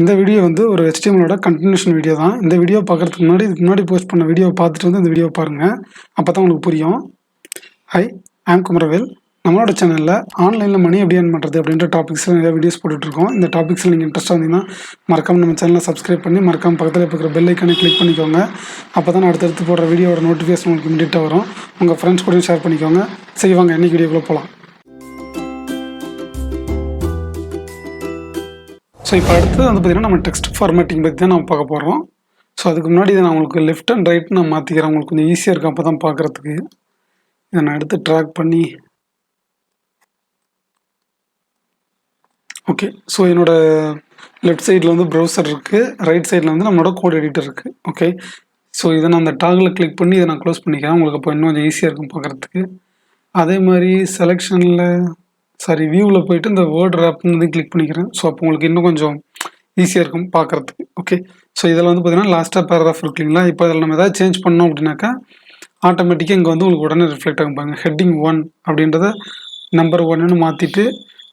இந்த வீடியோ வந்து ஒரு HTMLோட கன்டினியூஷன் வீடியோ தான். இந்த வீடியோ பார்க்குறதுக்கு முன்னாடி இதுக்கு முன்னாடி போஸ்ட் பண்ண வீடியோவை பார்த்துட்டு வந்து இந்த வீடியோ பாருங்கள். அப்போ தான் உங்களுக்கு புரியும். High, I'm Kumaravel. நம்மளோட சேனலில் ஆன்லைனில் மணி எப்படி ஏர்ன் பண்ணுறது அப்படின்ற டாபிக்ஸில் நிறைய வீடியோஸ் போட்டுட்ருக்கோம். இந்த டாபிக்ஸில் நீங்கள் இன்ட்ரெஸ்ட்டாக இருந்தீங்கன்னா மறக்காமல் நம்ம சேனலை சப்ஸ்கிரைப் பண்ணி மறக்காமல் பக்கத்தில் இருக்கிற பெல் ஐக்கானை கிளிக் பண்ணிக்கோங்க. அப்போ தான் அடுத்தடுத்து போடுற வீடியோட நோட்டிஃபிகேஷன் உங்களுக்கு இமீடியட்டாக வரும். உங்கள் ஃப்ரெண்ட்ஸ் கூட ஷேர் பண்ணிக்கோங்க. செய்வாங்க இன்றைக்கி வீடியோக்குள்ளே போகலாம். ஸோ இப்போ அடுத்து வந்து பார்த்திங்கன்னா நம்ம டெக்ஸ்ட் ஃபார்மேட்டிங் பற்றி தான் நம்ம பார்க்க போகிறோம். ஸோ அதுக்கு முன்னாடி இதை நான் உங்களுக்கு லெஃப்ட் அண்ட் ரைட் நான் மாற்றிக்கிறேன். உங்களுக்கு கொஞ்சம் ஈஸியாக இருக்கும் அப்போ தான் பார்க்குறதுக்கு. இதை நான் எடுத்து ட்ராக் பண்ணி ஓகே. ஸோ என்னோடய லெஃப்ட் சைடில் வந்து ப்ரௌசர் இருக்குது, ரைட் சைடில் வந்து நம்மளோட கோட் எடிட்டர் இருக்குது. ஓகே. ஸோ இதை நான் அந்த டாகில் கிளிக் பண்ணி இதை நான் க்ளோஸ் பண்ணிக்கிறேன். உங்களுக்கு அப்போ இன்னும் கொஞ்சம் ஈஸியாக இருக்கும் பார்க்குறதுக்கு. அதே மாதிரி செலெக்ஷனில் வியூவில் போயிட்டு இந்த வேர்ட் ரேப்னு கிளிக் பண்ணிக்கிறேன். ஸோ அப்போ உங்களுக்கு இன்னும் கொஞ்சம் ஈஸியாக இருக்கும் பார்க்குறதுக்கு. ஓகே. ஸோ இதில் வந்து பார்த்திங்கன்னா லாஸ்ட்டாக பேராகிராஃப் இருக்கு இல்லைங்களா? இப்போ அதில் நம்ம எதாவது சேஞ்ச் பண்ணோம் அப்படின்னாக்கா ஆட்டோமேட்டிக்காக இங்கே வந்து உங்களுக்கு உடனே ரிஃப்ளெக்ட் ஆகும் பாருங்கள். ஹெட்டிங் 1 அப்படின்றத நம்பர் 1ன்னு மாற்றிட்டு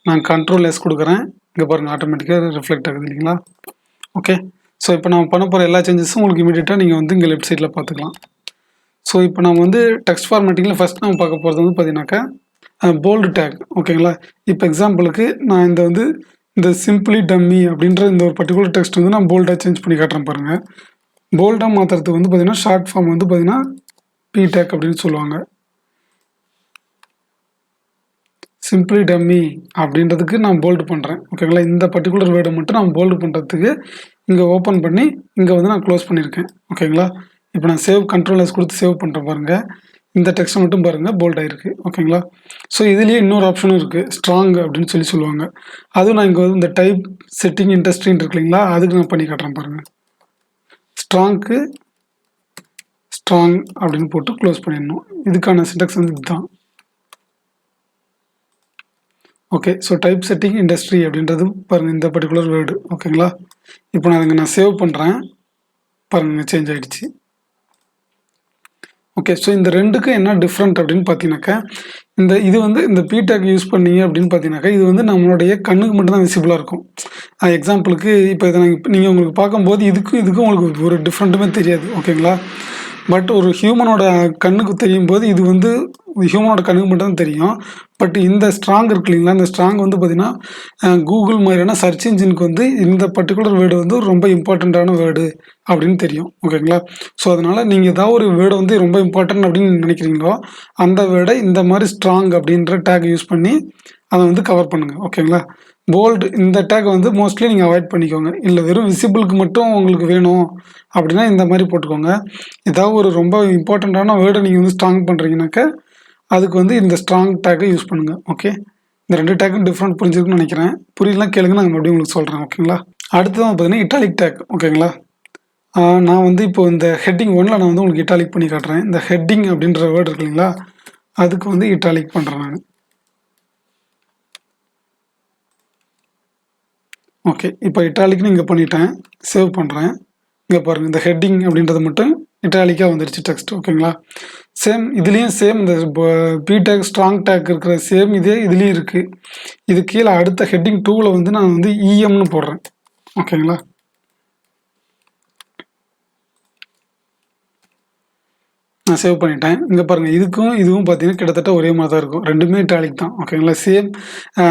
நான் Ctrl S கொடுக்குறேன். இங்கே பாருங்கள் ஆட்டோமேட்டிக்காக ரிஃப்ளெக்ட் ஆகுது இல்லைங்களா? ஓகே. ஸோ இப்போ நம்ம பண்ண போகிற எல்லா சேஞ்சஸும் உங்களுக்கு இமீடியட்டாக நீங்கள் வந்து இங்கே லெஃப்ட் சைடில் பார்த்துக்கலாம். ஸோ இப்போ நம்ம வந்து டெக்ஸ்ட் ஃபார்மேட்டிங்கில் ஃபஸ்ட் நம்ம பார்க்க போகிறது வந்து பார்த்தீங்கன்னாக்கா போல்டு டேக். ஓகேங்களா? இப்போ எக்ஸாம்பிளுக்கு நான் இந்த சிம்பிளி டம்மி அப்படின்ற இந்த ஒரு பர்டிகுலர் டெக்ஸ்ட் வந்து நான் போல்டாக சேஞ்ச் பண்ணி காட்டுறேன் பாருங்கள். போல்டாக மாற்றுறதுக்கு வந்து பார்த்திங்கன்னா ஷார்ட் ஃபார்ம் வந்து பார்த்திங்கன்னா PTAG அப்படின்னு சொல்லுவாங்க. சிம்பிளி டம்மி அப்படின்றதுக்கு நான் போல்டு பண்ணுறேன். ஓகேங்களா? இந்த பர்டிகுலர் வேர்டை மட்டும் நான் போல்டு பண்ணுறதுக்கு இங்கே ஓப்பன் பண்ணி இங்கே வந்து நான் க்ளோஸ் பண்ணியிருக்கேன். ஓகேங்களா? இப்போ நான் Ctrl S கொடுத்து சேவ் பண்ணுறேன் பாருங்கள். இந்த டெக்ஸ்ட் மட்டும் பாருங்கள் போல்ட் ஆகிருக்கு. ஓகேங்களா? ஸோ இதுலேயே இன்னொரு ஆப்ஷனும் இருக்குது, ஸ்ட்ராங் அப்படின்னு சொல்லுவாங்க. அதுவும் நான் இங்கே வந்து இந்த டைப் செட்டிங் இண்டஸ்ட்ரின்னு இருக்கு இல்லைங்களா? அதுக்கு நான் பண்ணி காட்டுறேன் பாருங்கள். ஸ்ட்ராங்க்கு ஸ்ட்ராங் அப்படின்னு போட்டு க்ளோஸ் பண்ணிடணும். இதுக்கான சின்டாக்ஸ் வந்து இதுதான். Okay. So type setting industry அப்படின்றது பாருங்கள் இந்த பர்டிகுலர் வேர்டு. ஓகேங்களா? இப்போ நான் சேவ் பண்ணுறேன் பாருங்கள், சேஞ்ச் ஆகிடுச்சு. ஓகே. ஸோ இந்த ரெண்டுக்கும் என்ன டிஃப்ரெண்ட் அப்படின்னு பார்த்தீங்கன்னாக்கா இது வந்து இந்த PTAG யூஸ் பண்ணீங்க அப்படின்னு பார்த்தீங்கன்னாக்கா இது வந்து நம்மளுடைய கண்ணுக்கு மட்டும்தான் விசிபிளாக இருக்கும். எக்ஸாம்பிளுக்கு இப்போ இதை நீங்கள் உங்களுக்கு பார்க்கும்போது இதுக்கும் உங்களுக்கு ஒரு டிஃப்ரெண்ட்டுமே தெரியாது. ஓகேங்களா? பட் ஒரு ஹியூமனோட கண்ணுக்கு தெரியும் போது இது வந்து ஹியூமனோட கண்ணுக்கு மட்டும்தான் தெரியும். பட் இந்த ஸ்ட்ராங் இருக்கு இல்லைங்களா? இந்த ஸ்ட்ராங் வந்து பார்த்திங்கன்னா கூகுள் மாதிரியான சர்ச் இன்ஜினுக்கு வந்து இந்த பர்டிகுலர் வேர்டு வந்து ரொம்ப இம்பார்ட்டண்ட்டான வேர்டு அப்படின்னு தெரியும். ஓகேங்களா? ஸோ அதனால் நீங்கள் ஏதாவது ஒரு வேர்டை வந்து ரொம்ப இம்பார்ட்டன்ட் அப்படின்னு நினைக்கிறீங்களோ அந்த வேர்டை இந்த மாதிரி ஸ்ட்ராங் அப்படின்ற டேக் யூஸ் பண்ணி அதை வந்து கவர் பண்ணுங்கள். ஓகேங்களா? போல்டு இந்த டேக் வந்து மோஸ்ட்லி நீங்கள் அவாய்ட் பண்ணிக்கோங்க. இல்லை வெறும் விசிபிளுக்கு மட்டும் உங்களுக்கு வேணும் அப்படின்னா இந்த மாதிரி போட்டுக்கோங்க. ஏதாவது ஒரு ரொம்ப இம்பார்ட்டண்ட்டான வேர்டை நீங்கள் வந்து ஸ்ட்ராங் பண்ணுறீங்கனாக்கா அதுக்கு வந்து இந்த ஸ்ட்ராங் டேக்கை யூஸ் பண்ணுங்கள். ஓகே. இந்த ரெண்டு டேக்கும் டிஃப்ரெண்ட் புரிஞ்சிருக்குன்னு நினைக்கிறேன். புரியலாம் கேளுங்க, நான் மறுபடியும் உங்களுக்கு சொல்கிறேன். ஓகேங்களா? அடுத்ததான் பார்த்தீங்கன்னா இட்டாலிக் டேக். ஓகேங்களா? நான் வந்து இப்போ இந்த ஹெட்டிங் 1ல் நான் வந்து உங்களுக்கு இட்டாலிக் பண்ணி காட்டுறேன். இந்த ஹெட்டிங் அப்படின்ற வேர்டு இருக்கு இல்லைங்களா? அதுக்கு வந்து இட்டாலிக் பண்ணுறேன் நான். ஓகே. இப்போ இட்டாலிக்னு இங்கே பண்ணிட்டேன், சேவ் பண்ணுறேன். இங்கே பாருங்கள் இந்த ஹெட்டிங் அப்படின்றது மட்டும் இட்டாலிக்காக வந்துடுச்சு டெக்ஸ்ட். ஓகேங்களா? சேம் இதுலேயும் இந்த PTAG ஸ்ட்ராங் டேக் இருக்கிற சேம் இதே இதுலேயும் இருக்குது. இது கீழே அடுத்த ஹெட்டிங் 2ல் வந்து நான் வந்து EMன்னு போடுறேன். ஓகேங்களா? நான் சேவ் பண்ணிட்டேன். இங்கே பாருங்கள் இதுவும் பார்த்தீங்கன்னா கிட்டத்தட்ட ஒரே மாதிரி தான் இருக்கும். ரெண்டுமே இட்டாலிக் தான். ஓகேங்களா? சேம்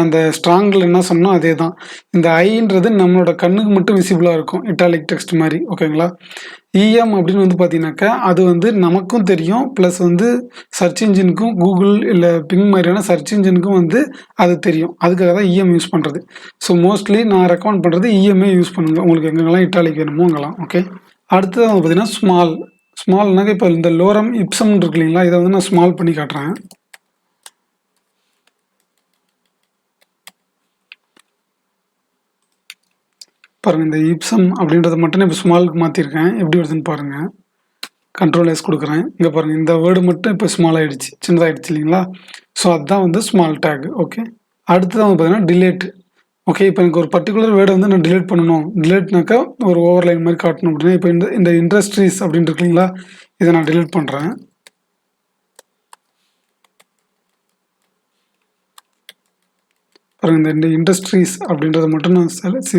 அந்த ஸ்ட்ராங்கில் என்ன சொன்னோம் அதே தான். இந்த ஐன்றது நம்மளோட கண்ணுக்கு மட்டும் விசிபிளாக இருக்கும், இட்டாலிக் டெக்ஸ்ட் மாதிரி. ஓகேங்களா? EM அப்படின்னு வந்து பார்த்தீங்கன்னாக்கா அது வந்து நமக்கும் தெரியும், ப்ளஸ் வந்து சர்ச் இன்ஜினுக்கும் கூகுள் இல்லை பிங் மாதிரியான சர்ச் இன்ஜினுக்கும் வந்து அது தெரியும். அதுக்காக தான் EM யூஸ் பண்ணுறது. ஸோ மோஸ்ட்லி நான் ரெக்கமெண்ட் பண்ணுறது EMஏ யூஸ் பண்ணுங்கள் உங்களுக்கு எங்கெங்கெல்லாம் இட்டாலிக் வேணுமோ அங்கெல்லாம். ஓகே. அடுத்தது வந்து பார்த்தீங்கன்னா ஸ்மால்னாக்க இப்போ இந்த லோரம் இப்சம் இருக்கு இல்லைங்களா? இதை வந்து நான் ஸ்மால் பண்ணி காட்டுறேன். பாருங்கள் இந்த இப்சம் அப்படின்றத மட்டும் இப்போ ஸ்மாலுக்கு மாற்றிருக்கேன். எப்படி வருதுன்னு பாருங்கள். Ctrl S கொடுக்குறேன். இங்கே பாருங்கள் இந்த வேர்டு மட்டும் இப்போ ஸ்மால் ஆகிடுச்சு, சின்னதாகிடுச்சு இல்லைங்களா? ஸோ அதுதான் வந்து ஸ்மால் டேக். ஓகே. அடுத்ததான் வந்து பார்த்தீங்கன்னா டிலேட். ஓகே. இப்போ எனக்கு ஒரு பர்டிகுலர் வேர்டை வந்து நான் டிலேட் பண்ணணும். டிலேட்னாக்கா ஒரு ஓவர்லைன் மாதிரி காட்டணும் அப்படின்னா இப்போ இந்த இண்டஸ்ட்ரீஸ் அப்படின்னு இருக்கு இல்லைங்களா? இதை நான் டிலீட் பண்ணுறேன். பாருங்கள் இந்த இண்டஸ்ட்ரீஸ் அப்படின்றத மட்டும் நான்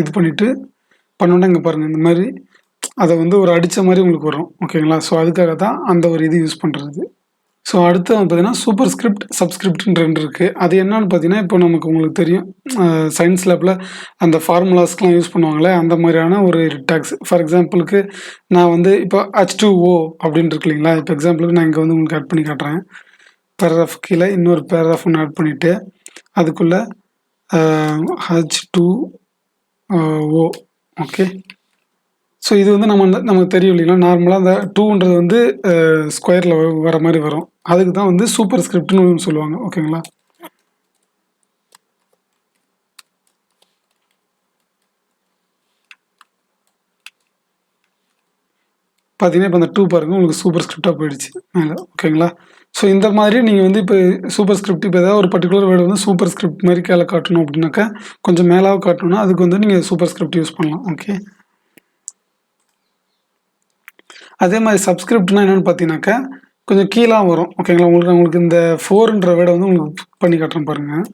இது பண்ணிவிட்டு பண்ணோன்னா இங்கே பாருங்கள் இந்த மாதிரி அதை வந்து ஒரு அடித்த மாதிரி உங்களுக்கு வரும். ஓகேங்களா? ஸோ அதுக்காக தான் அந்த ஒரு இது யூஸ் பண்ணுறது. ஸோ அடுத்து வந்து பார்த்தீங்கன்னா சூப்பர் ஸ்கிரிப்ட், சப்ஸ்கிரிப்ட்ன்னு 2 இருக்குது. அது என்னன்னு பார்த்தீங்கன்னா, இப்போ நமக்கு உங்களுக்கு தெரியும் சயின்ஸ் லேபில் அந்த ஃபார்முலாஸ்க்குலாம் யூஸ் பண்ணுவாங்களே அந்த மாதிரியான ஒரு டேக்ஸ். ஃபார் எக்ஸாம்பிளுக்கு நான் வந்து இப்போ H2O அப்படின்னு இருக்கு இல்லைங்களா? இப்போ எக்ஸாம்பிளுக்கு நான் இங்கே வந்து உங்களுக்கு ஆட் பண்ணி காட்டுறேன். பேராகிராஃப் கீழே இன்னொரு பேராகிராஃப் ஒன்று ஆட் பண்ணிவிட்டு அதுக்குள்ளே H2O ஓகே. ஸோ இது வந்து நமக்கு தெரியும் இல்லைங்களா? நார்மலாக அந்த 2ன்றது வந்து ஸ்கொயரில் வர மாதிரி வரும். அதுக்கு தான் வந்து சூப்பர் ஸ்கிரிப்ட்னு சொல்லுவாங்க. ஓகேங்களா? பார்த்தீங்கன்னா இப்போ அந்த 2 பாருங்கள் உங்களுக்கு சூப்பர் ஸ்கிரிப்டாக போயிடுச்சு மேலே. ஓகேங்களா? ஸோ இந்த மாதிரி நீங்கள் வந்து இப்போ சூப்பர் ஸ்கிரிப்ட் இப்போ ஏதாவது ஒரு பர்டிகுலர் வேர்டு வந்து சூப்பர் ஸ்கிரிப்ட் மாதிரி கீழே காட்டணும் அப்படின்னாக்கா கொஞ்சம் மேலாக காட்டணும்னா அதுக்கு வந்து நீங்கள் சூப்பர் ஸ்கிரிப்ட் யூஸ் பண்ணலாம். ஓகே. அதே மாதிரி சப்ஸ்கிரிப்ட்னா என்னென்னு பார்த்தீங்கன்னாக்கா கொஞ்சம் கீழே வரும். ஓகேங்களா? உங்களுக்கு இந்த 4ன்ற வேர்டை வந்து உங்களுக்கு பண்ணி காட்டுறேன் பாருங்கள்.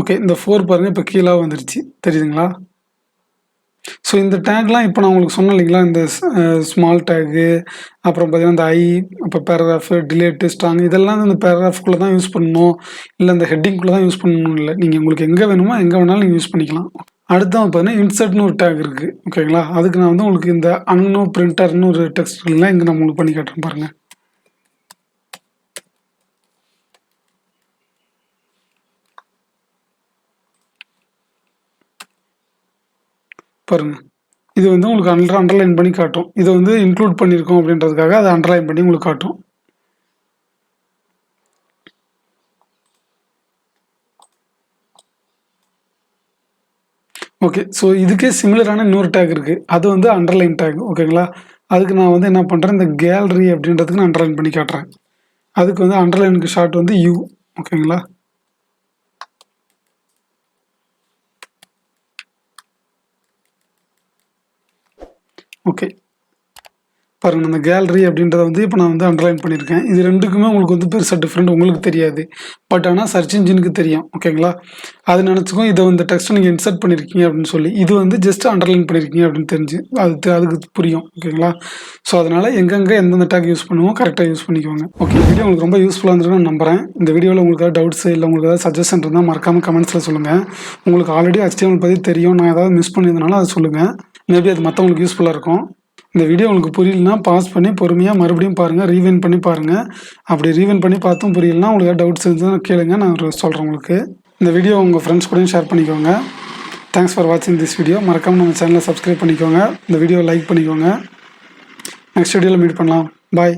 ஓகே. இந்த 4 பாருங்கள் இப்போ கீழே வந்துருச்சு. தெரியுதுங்களா? ஸோ இந்த டேக்லாம் இப்போ நான் உங்களுக்கு சொன்னேன் இல்லைங்களா? இந்த ஸ்மால் டேகு, அப்புறம் பார்த்தீங்கன்னா இந்த அப்போ பேராகிராஃபு, டிலேட்டு, ஸ்ட்ராங் இதெல்லாம் இந்த பேராகிராஃப்குள்ளே தான் யூஸ் பண்ணணும். இல்லை இந்த ஹெட்டிங்குள்ளே தான் யூஸ் பண்ணணும் இல்லை. நீங்கள் உங்களுக்கு எங்கே வேணுமோ எங்கே வேணாலும் நீங்கள் யூஸ் பண்ணிக்கலாம். அடுத்து பார்த்தீங்கன்னா இன்சர்ட்னு ஒரு டேக் இருக்குது. ஓகேங்களா? அதுக்கு நான் வந்து உங்களுக்கு இந்த அன்னோ பிரிண்டர்னு ஒரு டெக்ஸ்ட் இல்லைங்களா? இங்கே நான் உங்களுக்கு பண்ணி காட்டுறேன் பாருங்கள். பாருங்கள். இது வந்து உங்களுக்கு அண்டர்லைன் பண்ணி காட்டும். இதை வந்து இன்க்ளூட் பண்ணியிருக்கோம் அப்படின்றதுக்காக அதை அண்டர்லைன் பண்ணி உங்களுக்கு காட்டும். ஓகே. ஸோ இதுக்கே சிமிலரான இன்னொரு டேக் இருக்குது. அது வந்து அண்டர்லைன் டேக். ஓகேங்களா? அதுக்கு நான் வந்து என்ன பண்ணுறேன், இந்த கேலரி அப்படின்றதுக்கு நான் அண்டர்லைன் பண்ணி காட்டுறேன். அதுக்கு வந்து அண்டர்லைனுக்கு ஷார்ட் வந்து யூ. ஓகேங்களா? ஓகே. பாருங்கள் இந்த கேலரி அப்படின்றத வந்து இப்போ நான் வந்து அண்டர்லைன் பண்ணியிருக்கேன். இது 2க்குமே உங்களுக்கு வந்து பெருசாக டிஃப்ரெண்ட் உங்களுக்கு தெரியாது. பட் ஆனால் சர்ச் இன்ஜினுக்கு தெரியும். ஓகேங்களா? அது நினச்சிக்கும் இதை வந்து டெக்ஸ்ட்டை நீங்கள் இன்சர்ட் பண்ணியிருக்கீங்க அப்படின்னு சொல்லி. இது வந்து ஜஸ்ட் அண்டர்லைன் பண்ணியிருக்கீங்க அப்படின்னு தெரிஞ்சு அதுக்கு புரியும். ஓகேங்களா? ஸோ அதனால் எங்கெங்கே எந்தெந்த டேக் யூஸ் பண்ணுவோம் கரெக்டாக யூஸ் பண்ணிக்குவாங்க. ஓகே. வீடியோ உங்களுக்கு ரொம்ப யூஸ்ஃபுல்லாக இருந்திருக்குன்னு நம்புகிறேன். இந்த வீடியோவில் உங்களுக்கு ஏதாவது டவுட்ஸ் இல்லை உங்களுக்கு ஏதாவது சஜஷன் இருந்தால் மறக்காமல் கமெண்ட்ஸில் சொல்லுங்கள். உங்களுக்கு ஆல்ரெடி HTML பற்றி தெரியும். நான் ஏதாவது மிஸ் பண்ணியிருந்தனால அதை சொல்லுங்கள். மேபி அது மற்றவங்களுக்கு யூஸ்ஃபுல்லாக இருக்கும். இந்த வீடியோ உங்களுக்கு புரியலனா பாஸ் பண்ணி பொறுமையாக மறுபடியும் பாருங்கள். ரீவைண்ட் பண்ணி பாருங்கள். அப்படி ரீவைண்ட் பண்ணி பார்த்தும் புரியலனா உங்களுக்கு ஏதாவது டவுட்ஸ் இருந்ததுன்னா கேளுங்க. நான் சொல்கிறேன் உங்களுக்கு. இந்த வீடியோ உங்கள் ஃப்ரெண்ட்ஸ் கூடயும் ஷேர் பண்ணிக்கோங்க. தேங்க்ஸ் ஃபார் வாட்சிங் திஸ் வீடியோ. மறக்காமல் நம்ம சேனலை சப்ஸ்கிரைப் பண்ணிக்கோங்க. இந்த வீடியோ லைக் பண்ணிக்கோங்க. நெக்ஸ்ட் வீடியோவில் மீட் பண்ணலாம். பாய்.